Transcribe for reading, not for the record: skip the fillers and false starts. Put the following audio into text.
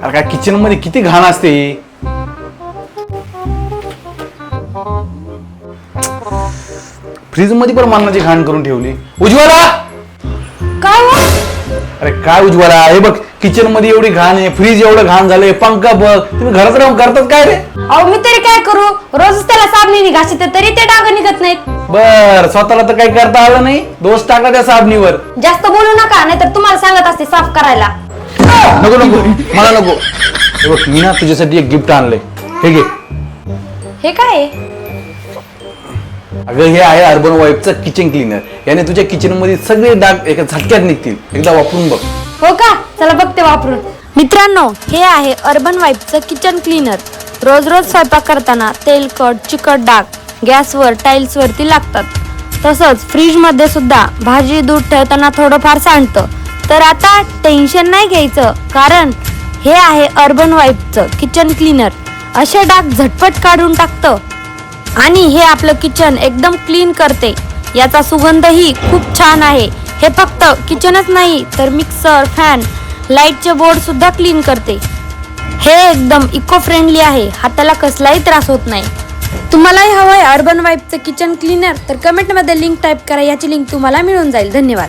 अरे काय किचन मध्ये किती घाण असते. फ्रीज मध्ये पण मारणाची घाण करून ठेवली. उज्ज्वला काय हो? अरे काय उज्ज्वला, हे बघ किचन मध्ये एवढी घाण आहे, फ्रीज एवढं घाण झालंय, पंखा बघ. तुम्ही घरात राहून करतात काय रे? अहो मी तरी काय करू, रोजच त्याला साबणीने घासते तरी ते डाग निघत नाहीत. बर, स्वतःला तर काही करता आलं नाही, दोष टाका त्या साबणीवर. जास्त बोलू नका, नाहीतर तुम्हाला सांगत असते साफ करायला. नको नको, मला नको. हे बघ मी ना तुझ्यासाठी एक गिफ्ट आणलंय, हे घे. हे काय आहे? अगं हे आहे अर्बन वाईफचं किचन क्लीनर. याने तुझ्या किचन मध्ये सगळे डाग एका झटक्यात निघतील. एकदा वापरून बघ. हो का, चला बघते वापरून. मित्रांनो, हे आहे अर्बन वाईफचं किचन क्लीनर. रोज रोज स्वयंपाक करताना तेलकट चिकट डाग गॅसवर टाइल्स वरती लागतात. तसंच फ्रीज मध्ये सुद्धा भाजी दूध ठेवताना थोडंफार सांडतं. तर आता टेन्शन नाही घ्यायचं, कारण हे आहे अर्बन वाईफचं किचन क्लीनर. असे डाग झटपट काढून टाकतं आणि हे आपलं किचन एकदम क्लीन करते. याचा सुगंधही खूप छान आहे. हे फक्त किचनच नाही तर मिक्सर, फॅन, लाईटचे बोर्ड सुद्धा क्लीन करते. हे एकदम इको फ्रेंडली आहे, हाताला कसलाही त्रास होत नाही. तुम्हालाही हवं आहे अर्बन वाईफचं किचन क्लीनर तर कमेंटमध्ये लिंक टाईप करा, याची लिंक तुम्हाला मिळून जाईल. धन्यवाद.